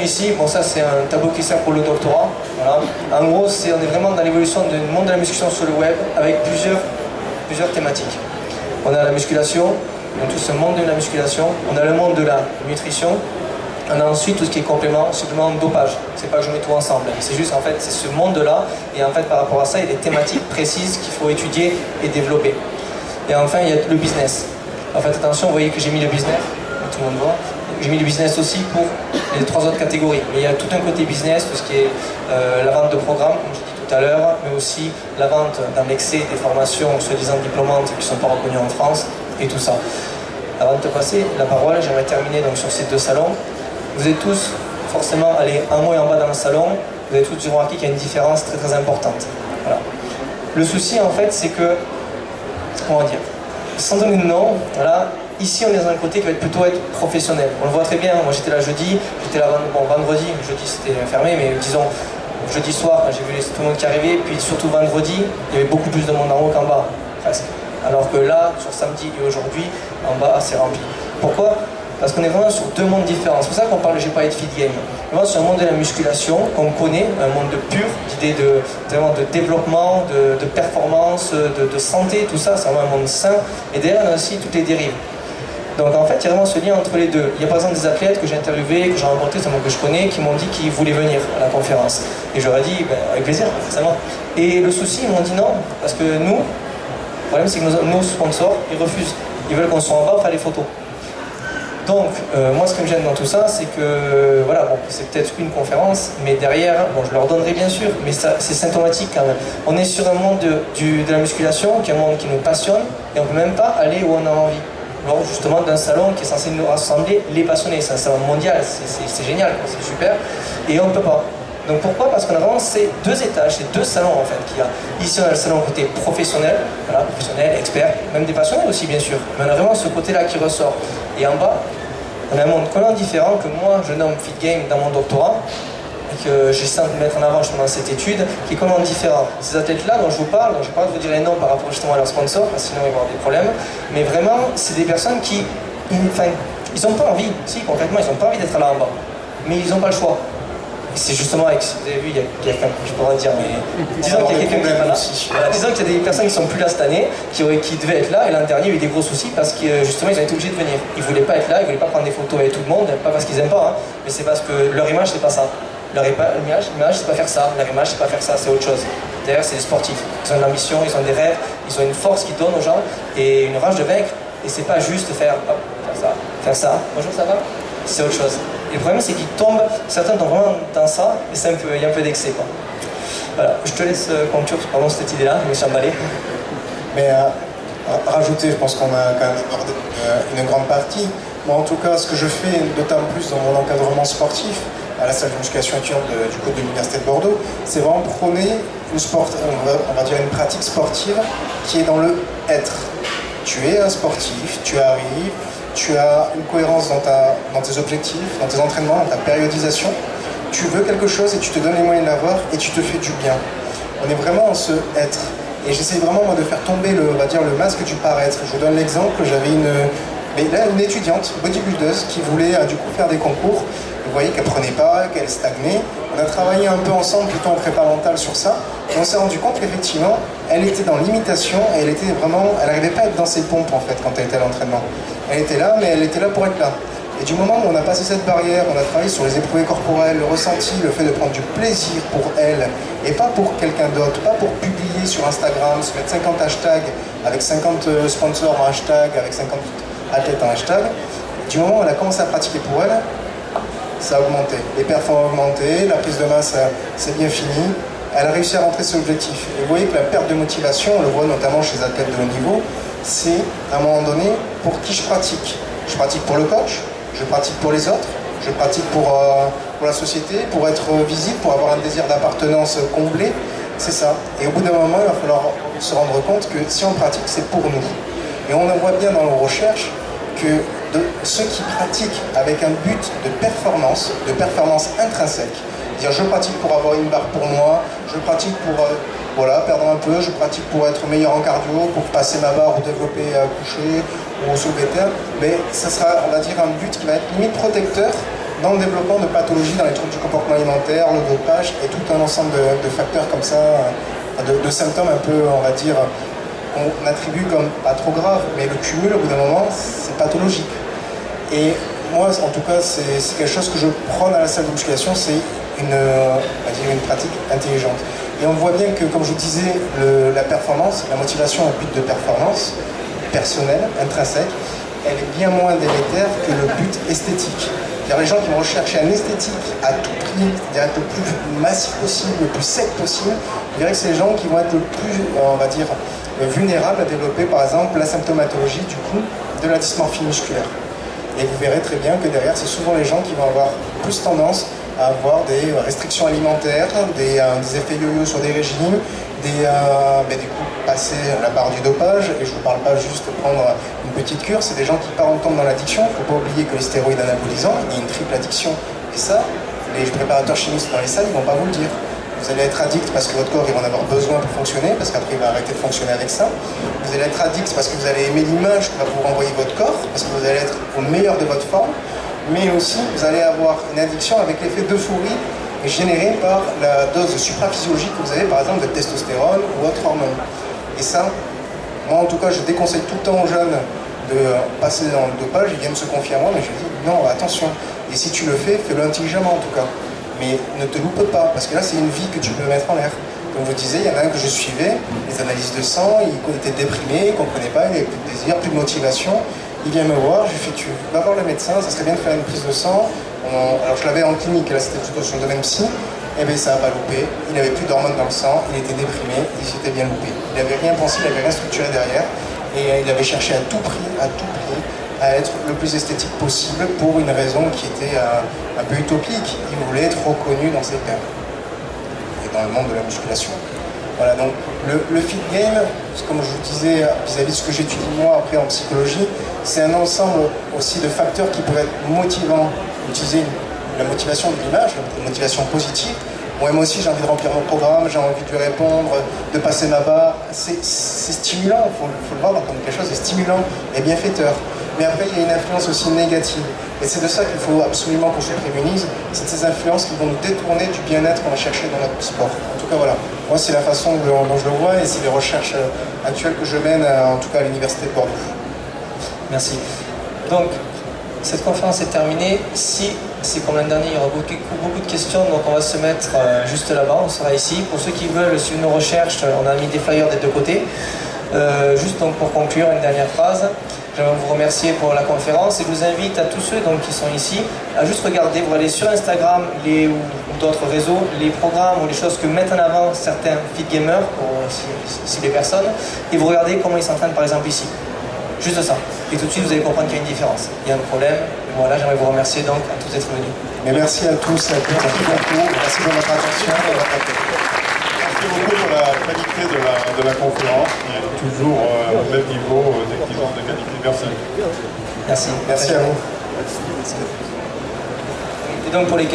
ici, bon ça c'est un tableau qui sert pour le doctorat. Voilà. En gros, on est vraiment dans l'évolution du monde de la musculation sur le web avec plusieurs thématiques. On a la musculation, donc tout ce monde de la musculation. On a le monde de la nutrition. On a ensuite tout ce qui est complément, supplément, dopage. C'est pas que je mets tout ensemble. C'est juste en fait, c'est ce monde-là. Et en fait, par rapport à ça, il y a des thématiques précises qu'il faut étudier et développer. Et enfin, il y a le business. En fait, attention, vous voyez que j'ai mis le business. Tout le monde voit. J'ai mis le business aussi pour les 3 autres catégories. Mais il y a tout un côté business, tout ce qui est la vente de programmes, comme je dis tout à l'heure, mais aussi la vente dans l'excès des formations soi-disant diplômantes qui ne sont pas reconnues en France, et tout ça. Avant de te passer la parole, j'aimerais terminer donc sur ces 2 salons. Vous êtes tous forcément allés en haut et en bas dans le salon, vous avez tous remarqué qu'il y a une différence très très importante. Voilà. Le souci en fait c'est que, comment dire, sans donner de nom, voilà, ici on est dans un côté qui va plutôt être professionnel. On le voit très bien, moi j'étais là jeudi, j'étais là vendredi, jeudi c'était fermé, mais disons jeudi soir j'ai vu tout le monde qui arrivait, puis surtout vendredi, il y avait beaucoup plus de monde en haut qu'en bas, presque. Alors que là, sur samedi et aujourd'hui, en bas c'est rempli. Pourquoi ? Parce qu'on est vraiment sur 2 mondes différents. C'est pour ça qu'on parle, j'ai parlé de feed game. Vraiment sur un monde de la musculation qu'on connaît, un monde de pur, d'idées de développement, de performance, de santé, tout ça, c'est vraiment un monde sain. Et derrière, on a aussi toutes les dérives. Donc en fait, il y a vraiment ce lien entre les deux. Il y a par exemple des athlètes que j'ai interviewés, que j'ai rencontrés, que je connais, qui m'ont dit qu'ils voulaient venir à la conférence. Et je leur ai dit, ben, avec plaisir, forcément. Et le souci, ils m'ont dit non, parce que nous, le problème c'est que nos sponsors, ils refusent. Ils veulent qu'on soit en bas pour faire les photos. Donc, moi, ce qui me gêne dans tout ça, c'est que, voilà, bon, c'est peut-être une conférence, mais derrière, bon, je leur donnerai bien sûr, mais c'est symptomatique quand même. On est sur un monde de la musculation, qui est un monde qui nous passionne, et on ne peut même pas aller où on a envie. Lors justement d'un salon qui est censé nous rassembler les passionnés, c'est un salon mondial, c'est génial, c'est super, et on ne peut pas. Donc pourquoi ? Parce qu'on a vraiment ces 2 étages, ces 2 salons en fait qu'il y a. Ici on a le salon côté professionnel, voilà, professionnel, expert, même des passionnés aussi bien sûr. Mais on a vraiment ce côté-là qui ressort. Et en bas, on a un monde complètement différent que moi je nomme Fit Game dans mon doctorat, et que j'essaie de mettre en avant justement dans cette étude, qui est complètement différent. Ces athlètes-là dont je vous parle, donc je ne vais pas vous dire les noms par rapport justement à leurs sponsors, parce que sinon ils vont avoir des problèmes, mais vraiment c'est des personnes qui, ils n'ont pas envie, si concrètement ils n'ont pas envie d'être là en bas, mais ils n'ont pas le choix. C'est justement avec, vous avez vu, il y a quelqu'un, je pourrais dire, mais disons qu'il y a quelqu'un qui n'est pas là. Voilà, disons qu'il y a des personnes qui ne sont plus là cette année, qui devaient être là, et l'an dernier il y a eu des gros soucis parce que justement ils ont été obligés de venir. Ils ne voulaient pas être là, ils ne voulaient pas prendre des photos avec tout le monde, pas parce qu'ils n'aiment pas, hein, mais c'est parce que leur image c'est pas ça. Leur image c'est pas faire ça, leur image c'est pas faire ça, c'est autre chose. D'ailleurs c'est des sportifs, ils ont une ambition, ils ont des rêves, ils ont une force qu'ils donnent aux gens, et une rage de vaincre, et c'est pas juste faire hop, faire ça, bonjour ça va, c'est autre chose. Et le problème c'est qu'ils tombent, certains tombent vraiment dans ça, et il y a un peu d'excès quoi. Voilà, je te laisse conclure, pardon cette idée-là, je me suis emballé. Mais rajouter, je pense qu'on a quand même abordé une grande partie. Moi en tout cas, ce que je fais d'autant plus dans mon encadrement sportif, à la salle de musculation étudiante du côté de l'Université de Bordeaux, c'est vraiment prôner on va dire une pratique sportive qui est dans le être. Tu es un sportif, tu arrives, tu as une cohérence dans tes objectifs, dans tes entraînements, dans ta périodisation. Tu veux quelque chose et tu te donnes les moyens de l'avoir et tu te fais du bien. On est vraiment en ce être. Et j'essaie vraiment moi, de faire tomber le masque du paraître. Je vous donne l'exemple, j'avais une étudiante bodybuildeuse qui voulait du coup faire des concours. Vous voyez qu'elle prenait pas, qu'elle stagnait. On a travaillé un peu ensemble, plutôt en prépa mentale sur ça. Et on s'est rendu compte qu'effectivement, elle était dans l'imitation et elle n'arrivait pas à être dans ses pompes en fait quand elle était à l'entraînement. Elle était là, mais elle était là pour être là. Et du moment où on a passé cette barrière, on a travaillé sur les éprouvés corporels, le ressenti, le fait de prendre du plaisir pour elle, et pas pour quelqu'un d'autre, pas pour publier sur Instagram, se mettre 50 hashtags, avec 50 sponsors en hashtag, avec 50 athlètes en hashtag, du moment où elle a commencé à pratiquer pour elle, ça a augmenté. Les perfs ont augmenté, la prise de masse, c'est bien fini. Elle a réussi à rentrer ses objectifs. Et vous voyez que la perte de motivation, on le voit notamment chez les athlètes de haut niveau, c'est à un moment donné pour qui je pratique. Je pratique pour le coach, je pratique pour les autres, je pratique pour la société, pour être visible, pour avoir un désir d'appartenance comblé. C'est ça. Et au bout d'un moment, il va falloir se rendre compte que si on pratique, c'est pour nous. Et on en voit bien dans nos recherches que ceux qui pratiquent avec un but de performance intrinsèque, dire je pratique pour avoir une barre pour moi, je pratique pour perdre un peu, je pratique pour être meilleur en cardio, pour passer ma barre ou développer coucher ou soulever terre, mais ça sera, on va dire, un but qui va être limite protecteur dans le développement de pathologies dans les troubles du comportement alimentaire, le dopage et tout un ensemble de facteurs comme ça, de symptômes un peu, on va dire, qu'on attribue comme pas trop graves, mais le cumul au bout d'un moment, c'est pathologique. Et moi, en tout cas, c'est quelque chose que je prends dans la salle de musculation, c'est on va dire une pratique intelligente. Et on voit bien que, comme je vous disais, la performance, la motivation au but de performance personnelle, intrinsèque, elle est bien moins délétère que le but esthétique. Les gens qui vont rechercher un esthétique à tout prix, c'est-à-dire être le plus massif possible, le plus sec possible, je dirais que c'est les gens qui vont être le plus, on va dire, vulnérables à développer par exemple la symptomatologie du coup de la dysmorphie musculaire. Et vous verrez très bien que derrière, c'est souvent les gens qui vont avoir plus tendance à avoir des restrictions alimentaires, des effets yo-yo sur des régimes, du coup passer la barre du dopage, et je ne vous parle pas juste de prendre une petite cure, c'est des gens qui partent tombent dans l'addiction. Il ne faut pas oublier que les stéroïdes anabolisants, il y a une triple addiction, et ça, les préparateurs chimistes dans les salles, ils ne vont pas vous le dire. Vous allez être addict parce que votre corps il va en avoir besoin pour fonctionner, parce qu'après il va arrêter de fonctionner avec ça. Vous allez être addict parce que vous allez aimer l'image que va vous renvoyer votre corps, parce que vous allez être au meilleur de votre forme, mais aussi vous allez avoir une addiction avec l'effet d'euphorie généré par la dose supraphysiologique que vous avez par exemple de testostérone ou autre hormone. Et ça, moi en tout cas je déconseille tout le temps aux jeunes de passer dans le dopage, ils viennent se confier à moi, mais je dis non, attention, et si tu le fais, fais-le intelligemment en tout cas. Mais ne te loupe pas, parce que là c'est une vie que tu peux mettre en l'air. Comme je vous disais, il y en a un que je suivais, les analyses de sang, il était déprimé, il ne comprenait pas, il n'avait plus de désir, plus de motivation. Il vient me voir, je lui fais tu vas voir le médecin, ça serait bien de faire une prise de sang. Alors je l'avais en clinique, là c'était plutôt sur le domaine psy, et bien ça n'a pas loupé, il n'avait plus d'hormones dans le sang, il était déprimé, il s'était bien loupé. Il n'avait rien pensé, il n'avait rien structuré derrière, et il avait cherché à tout prix, à être le plus esthétique possible pour une raison qui était un peu utopique. Il voulait être reconnu dans ses pairs et dans le monde de la musculation. Voilà, donc le fit game, comme je vous disais vis-à-vis de ce que j'étudie moi après en psychologie, c'est un ensemble aussi de facteurs qui peuvent être motivants. Utiliser la motivation de l'image, la motivation positive. Moi aussi j'ai envie de remplir mon programme, j'ai envie de lui répondre, de passer ma barre. C'est stimulant, il faut le voir comme quelque chose de stimulant et bienfaiteur. Mais après il y a une influence aussi négative. Et c'est de ça qu'il faut absolument qu'on se prémunise. C'est de ces influences qui vont nous détourner du bien-être qu'on va chercher dans notre sport. En tout cas voilà, moi c'est la façon dont je le vois et c'est les recherches actuelles que je mène en tout cas à l'université de Bordeaux. Merci. Donc, cette conférence est terminée. Si c'est comme l'an dernier, il y aura beaucoup de questions, donc on va se mettre juste là-bas, on sera ici. Pour ceux qui veulent suivre nos recherches, on a mis des flyers des deux côtés. Juste donc pour conclure, une dernière phrase. J'aimerais vous remercier pour la conférence et je vous invite à tous ceux donc, qui sont ici à juste regarder, vous allez sur Instagram ou d'autres réseaux, les programmes ou les choses que mettent en avant certains fit gamers, pour si des personnes, et vous regardez comment ils s'entraînent par exemple ici. Juste ça. Et tout de suite vous allez comprendre qu'il y a une différence. Il y a un problème. Voilà, j'aimerais vous remercier donc à tous d'être venus. Mais merci à tous et à toutes. Merci pour votre attention et votre accueil. Merci beaucoup pour la qualité de la conférence, qui est toujours au même niveau d'exigence de qualité. Merci. Merci. Merci à vous. Et donc pour les